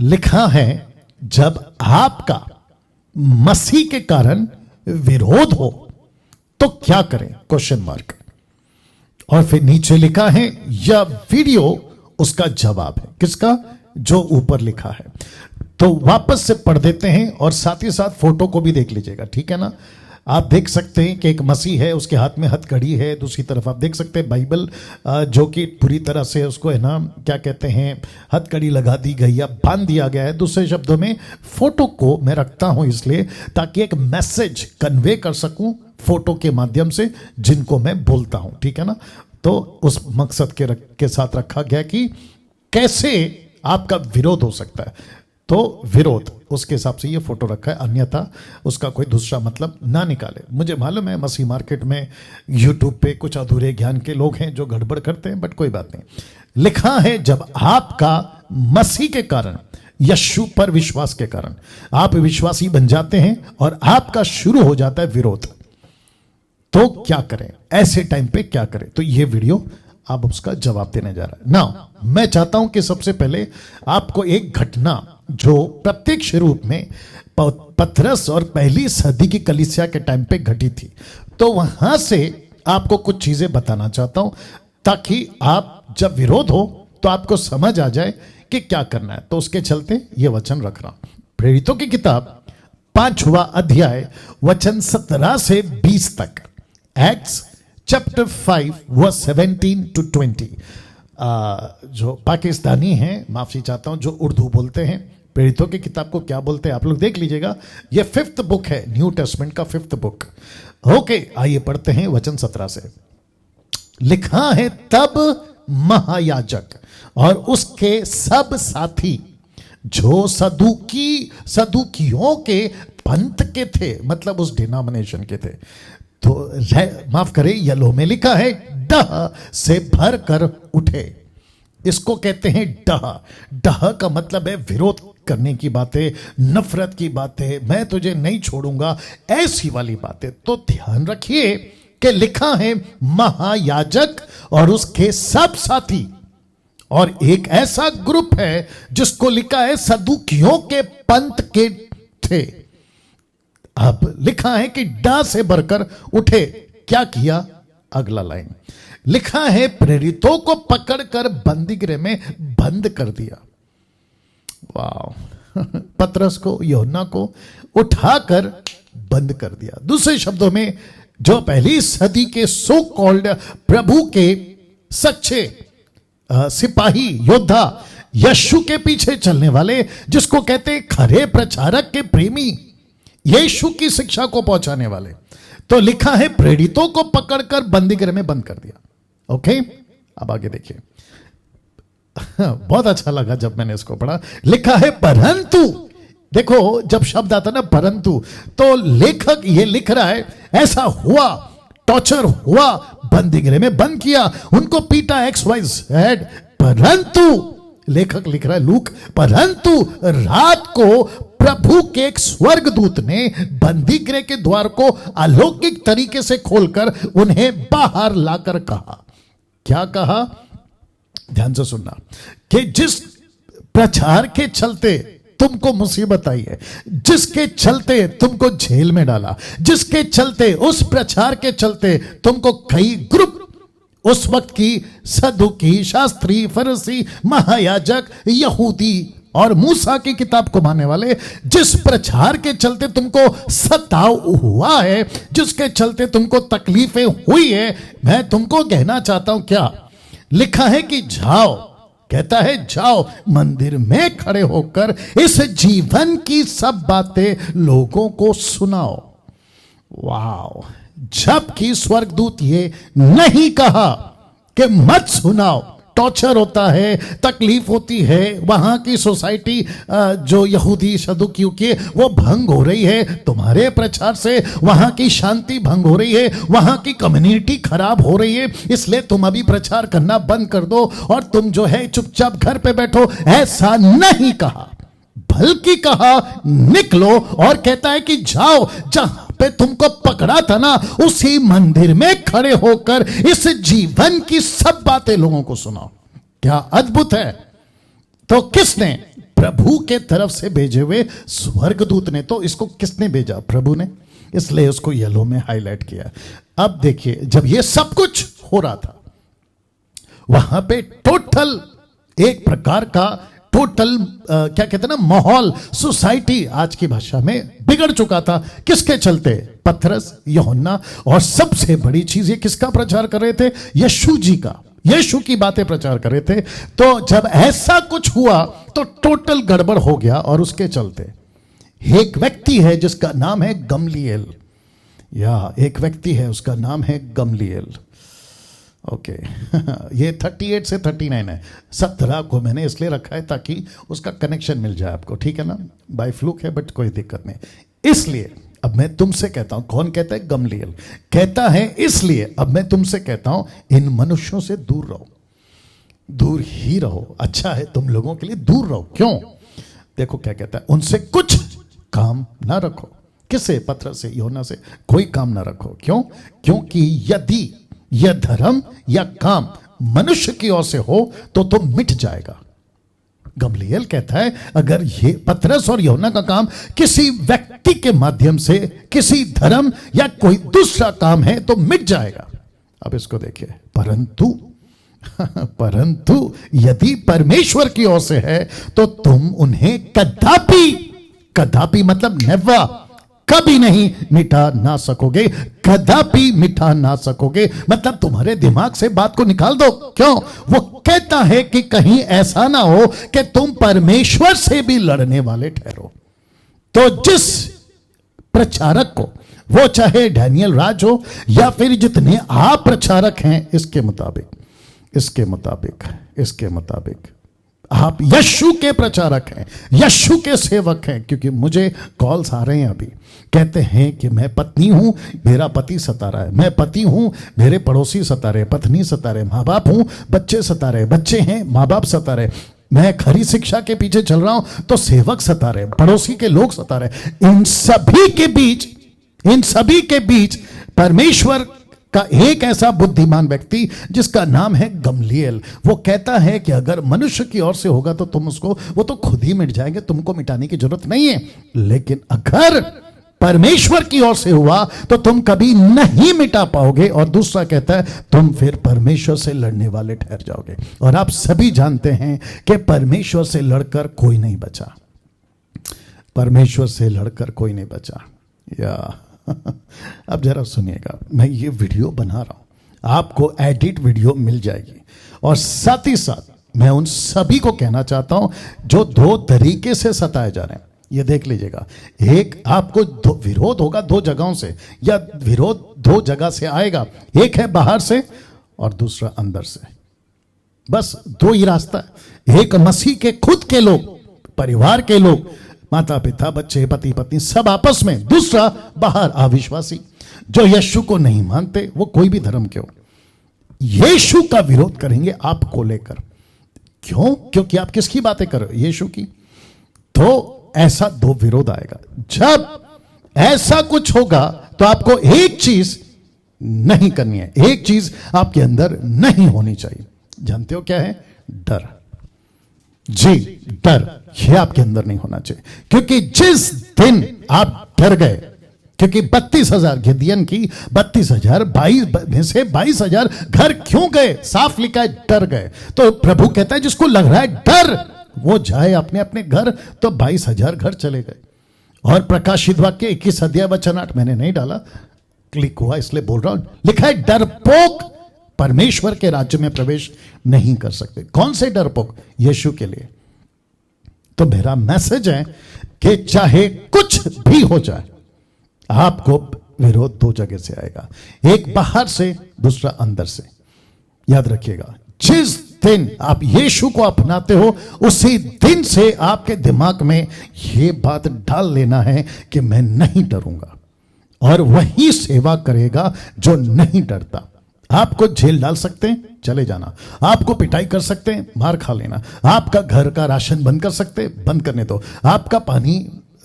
लिखा है जब आपका मसीह के कारण विरोध हो तो क्या करें, क्वेश्चन मार्क। और फिर नीचे लिखा है यह वीडियो उसका जवाब है। किसका? जो ऊपर लिखा है। तो वापस से पढ़ देते हैं और साथ ही साथ फोटो को भी देख लीजिएगा, ठीक है ना। आप देख सकते हैं कि एक मसीह है, उसके हाथ में हथकड़ी है, दूसरी तरफ आप देख सकते हैं बाइबल जो कि पूरी तरह से उसको है ना क्या कहते हैं, हथकड़ी लगा दी गई या बांध दिया गया है। दूसरे शब्दों में फोटो को मैं रखता हूं इसलिए ताकि एक मैसेज कन्वे कर सकूं फोटो के माध्यम से जिनको मैं बोलता हूं, ठीक है ना। तो उस मकसद के साथ रखा गया कि कैसे आपका विरोध हो सकता है। तो विरोध, उसके हिसाब से ये फोटो रखा है, अन्यथा उसका कोई दूसरा मतलब ना निकाले। मुझे मालूम है मसीह मार्केट में यूट्यूब पे कुछ अधूरे ज्ञान के लोग हैं जो गड़बड़ करते हैं, बट कोई बात नहीं। लिखा है जब आपका मसीह के कारण, यीशु पर विश्वास के कारण आप विश्वासी बन जाते हैं और आपका शुरू हो जाता है विरोध, तो क्या करें, ऐसे टाइम पे क्या करें। तो ये वीडियो आप उसका जवाब देने जा रहा है ना। मैं चाहता हूं कि सबसे पहले आपको एक घटना जो प्रत्यक्ष रूप में पतरस और पहली सदी की कलीसिया के टाइम पे घटी थी, तो वहां से आपको कुछ चीजें बताना चाहता हूं ताकि आप जब विरोध हो तो आपको समझ आ जाए कि क्या करना है। तो उसके चलते ये वचन रख रहा हूं। प्रेरितों की किताब 5वां अध्याय वचन 17 से 20 तक, एक्ट्स चैप्टर 5 वर्स 17 to 20। जो पाकिस्तानी हैं, माफी चाहता हूं, जो उर्दू बोलते हैं, प्रेरितों की किताब को क्या बोलते हैं आप लोग देख लीजिएगा। ये 5th बुक है, न्यू टेस्टमेंट का 5th बुक। ओके, आइए पढ़ते हैं वचन 17 से। लिखा है तब महायाजक और उसके सब साथी जो सदूकियों के पंथ के थे, मतलब उस डिनोमिनेशन के थे, तो माफ करें, येलो में लिखा है डह से भर कर उठे। इसको कहते हैं डह। डह का मतलब है विरोध करने की बातें, नफरत की बातें, मैं तुझे नहीं छोड़ूंगा, ऐसी वाली बातें। तो ध्यान रखिए कि लिखा है महायाजक और उसके सब साथी, और एक ऐसा ग्रुप है जिसको लिखा है सदूकियों के पंथ के थे। अब लिखा है कि डा से भरकर उठे। क्या किया? अगला लाइन लिखा है प्रेरितों को पकड़कर बंदीगृह में बंद कर दिया। वाह पतरस को, यूहन्ना को उठाकर बंद कर दिया। दूसरे शब्दों में, जो पहली सदी के सो कॉल्ड प्रभु के सच्चे सिपाही योद्धा, यीशु के पीछे चलने वाले, जिसको कहते हैं खरे प्रचारक के प्रेमी, यीशु की शिक्षा को पहुंचाने वाले, तो लिखा है प्रेरितों को पकड़कर बंदीगृह में बंद कर दिया। ओके, अब आगे देखिए। बहुत अच्छा लगा जब मैंने इसको पढ़ा। लिखा है परंतु, देखो जब शब्द आता ना परंतु, तो लेखक ये लिख रहा है ऐसा हुआ, टॉर्चर हुआ, बंदीगृह में बंद किया, उनको पीटा, XYZ, परंतु लेखक लिख रहा है लूक, परंतु रात को प्रभु के एक स्वर्गदूत ने बंदीगृह के द्वार को अलौकिक तरीके से खोलकर उन्हें बाहर लाकर कहा। क्या कहा? ध्यान से सुनना, कि जिस प्रचार के चलते तुमको मुसीबत आई है, जिसके चलते तुमको जेल में डाला, जिसके चलते, उस प्रचार के चलते तुमको कई ग्रुप, उस वक्त की सदूकी, शास्त्री, फरीसी, महायाजक, यहूदी और मूसा की किताब को मानने वाले, जिस प्रचार के चलते तुमको सताव हुआ है, जिसके चलते तुमको तकलीफें हुई है, मैं तुमको कहना चाहता हूं क्या? लिखा है कि जाओ, कहता है जाओ मंदिर में खड़े होकर इस जीवन की सब बातें लोगों को सुनाओ। वाह! जबकि स्वर्गदूत ये नहीं कहा कि मत सुनाओ, टॉर्चर होता है, तकलीफ होती है, वहां की सोसाइटी जो यहूदी सदूकियों की, वो भंग हो रही है तुम्हारे प्रचार से, वहां की शांति भंग हो रही है, वहां की कम्युनिटी खराब हो रही है, इसलिए तुम अभी प्रचार करना बंद कर दो और तुम जो है चुपचाप घर पे बैठो। ऐसा नहीं कहा, बल्कि कहा निकलो, और कहता है कि जाओ जहां पे तुमको पकड़ा था ना, उसी मंदिर में खड़े होकर इस जीवन की सब बातें लोगों को सुनाओ। क्या अद्भुत है! तो किसने? प्रभु के तरफ से भेजे हुए स्वर्गदूत ने। तो इसको किसने भेजा? प्रभु ने, इसलिए उसको येलो में हाईलाइट किया। अब देखिए, जब ये सब कुछ हो रहा था, वहां पे टोटल एक प्रकार का टोटल क्या कहते हैं ना, माहौल, सोसाइटी आज की भाषा में बिगड़ चुका था। किसके चलते? पतरस, यूहन्ना, और सबसे बड़ी चीज ये किसका प्रचार कर रहे थे? यीशु जी का, यीशु की बातें प्रचार कर रहे थे। तो जब ऐसा कुछ हुआ तो टोटल गड़बड़ हो गया। और उसके चलते एक व्यक्ति है जिसका नाम है गमलीएल, या एक व्यक्ति है उसका नाम है गमलीएल। ओके ये 38 से 39 है। 17 को मैंने इसलिए रखा है ताकि उसका कनेक्शन मिल जाए आपको, ठीक है ना? बाय फ्लूक है बट कोई दिक्कत नहीं। इसलिए अब मैं तुमसे कहता हूं, कौन कहता है? गमलीएल कहता है। इसलिए अब मैं तुमसे कहता हूं, इन मनुष्यों से दूर रहो, दूर ही रहो। अच्छा है तुम लोगों के लिए दूर रहो। क्यों? देखो क्या कहता है, उनसे कुछ काम ना रखो। किससे? पतरस से, यूहन्ना से कोई काम ना रखो। क्यों? क्योंकि यदि यह धर्म या काम मनुष्य की ओर से हो तो मिट जाएगा। गमलीएल कहता है अगर ये पतरस और यूहन्ना का काम किसी व्यक्ति के माध्यम से किसी धर्म या कोई दूसरा काम है तो मिट जाएगा। अब इसको देखिए, परंतु यदि परमेश्वर की ओर से है तो तुम उन्हें कदापि, कदापि मतलब नेवर, कभी नहीं मिटा ना सकोगे। कदापि मिटा ना सकोगे मतलब तुम्हारे दिमाग से बात को निकाल दो। क्यों? वो कहता है कि कहीं ऐसा ना हो कि तुम परमेश्वर से भी लड़ने वाले ठहरो। तो जिस प्रचारक को, वो चाहे डैनियल राज हो या फिर जितने आप प्रचारक हैं, इसके मुताबिक आप यीशु के प्रचारक हैं, यीशु के सेवक हैं। क्योंकि मुझे कॉल्स आ रहे हैं अभी, कहते हैं कि मैं पत्नी हूं, मेरा पति सता रहा है, मैं पति हूं, मेरे पड़ोसी सता रहे, पत्नी सता रहे, माँ बाप हूं, बच्चे सता रहे, बच्चे हैं, माँ बाप सता रहे, मैं खरी शिक्षा के पीछे चल रहा हूं तो सेवक सता रहे, पड़ोसी के लोग सता रहे। इन सभी के बीच परमेश्वर का एक ऐसा बुद्धिमान व्यक्ति जिसका नाम है गमलीएल, वो कहता है कि अगर मनुष्य की ओर से होगा तो तुम उसको, वो तो खुद ही मिट जाएंगे, तुमको मिटाने की जरूरत नहीं है। लेकिन अगर परमेश्वर की ओर से हुआ तो तुम कभी नहीं मिटा पाओगे। और दूसरा कहता है तुम फिर परमेश्वर से लड़ने वाले ठहर जाओगे। और आप सभी जानते हैं कि परमेश्वर से लड़कर कोई नहीं बचा, परमेश्वर से लड़कर कोई नहीं बचा। या अब जरा सुनिएगा, मैं ये वीडियो बना रहा हूं, आपको एडिट वीडियो मिल जाएगी। और साथ ही साथ मैं उन सभी को कहना चाहता हूं जो दो तरीके से सताए जा रहे हैं, ये देख लीजिएगा। एक, आपको विरोध होगा दो जगहों से, या विरोध दो जगह से आएगा। एक है बाहर से और दूसरा अंदर से। बस दो ही रास्ता है। एक मसीह के खुद के लोग, परिवार के लोग, माता पिता, बच्चे, पति पत्नी, सब आपस में। दूसरा बाहर अविश्वासी जो यीशु को नहीं मानते, वो कोई भी धर्म के हो, यीशु का विरोध करेंगे आपको लेकर। क्यों? क्योंकि आप किसकी बातें कर रहे हो? यीशु की। तो ऐसा दो विरोध आएगा। जब ऐसा कुछ होगा तो आपको एक चीज नहीं करनी है, एक चीज आपके अंदर नहीं होनी चाहिए। जानते हो क्या है? डर। जी, डर। यह आपके अंदर नहीं होना चाहिए। क्योंकि जिस दिन आप डर गए, क्योंकि 32,000 गिदियन की 32,000 में से 22,000 घर क्यों गए? साफ लिखा है डर गए। तो प्रभु कहता है जिसको लग रहा है डर, वो जाए अपने अपने घर। तो 22,000 घर चले गए। और प्रकाशित वाक्य 21 अध्याय वचन 8 मैंने नहीं डाला, क्लिक हुआ इसलिए बोल रहा हूं, लिखा है डरपोक परमेश्वर के राज्य में प्रवेश नहीं कर सकते। कौन से डरपोक? यीशु के लिए। तो मेरा मैसेज है कि चाहे कुछ भी हो जाए, आपको विरोध दो जगह से आएगा, एक बाहर से, दूसरा अंदर से। याद रखिएगा, जिस दिन आप यीशु को अपनाते हो उसी दिन से आपके दिमाग में यह बात डाल लेना है कि मैं नहीं डरूंगा। और वही सेवा करेगा जो नहीं डरता। आपको जेल डाल सकते हैं, चले जाना। आपको पिटाई कर सकते हैं, मार खा लेना। आपका घर का राशन बंद कर सकते हैं, बंद करने दो। आपका पानी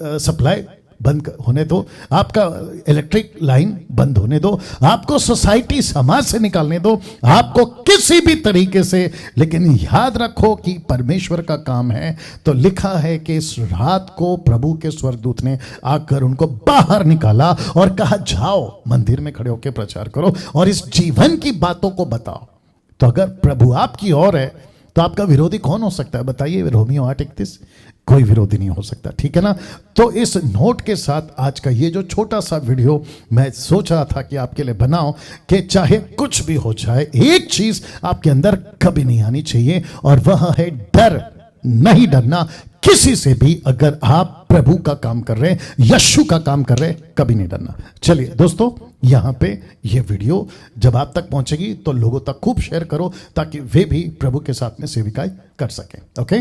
सप्लाई बंद होने दो, आपका इलेक्ट्रिक लाइन बंद होने दो, आपको सोसाइटी समाज से निकालने दो, आपको किसी भी तरीके से, लेकिन याद रखो कि परमेश्वर का काम है। तो लिखा है कि इस रात को प्रभु के स्वर्गदूत ने आकर उनको बाहर निकाला और कहा जाओ मंदिर में खड़े होकर प्रचार करो और इस जीवन की बातों को बताओ। तो अगर प्रभु आपकी ओर है तो आपका विरोधी कौन हो सकता है बताइए? रोमियो 8:31, कोई विरोधी नहीं हो सकता, ठीक है ना। तो इस नोट के साथ आज का ये जो छोटा सा वीडियो मैं सोच रहा था कि आपके लिए बनाऊं कि चाहे कुछ भी हो जाए, एक चीज आपके अंदर कभी नहीं आनी चाहिए और वह है डर। नहीं डरना किसी से भी। अगर आप प्रभु का काम कर रहे हैं, यीशु का काम कर रहे हैं, कभी नहीं डरना। चलिए दोस्तों, यहां पे ये वीडियो जब आप तक पहुंचेगी तो लोगों तक खूब शेयर करो ताकि वे भी प्रभु के साथ में सेविकाएं कर सकें। ओके।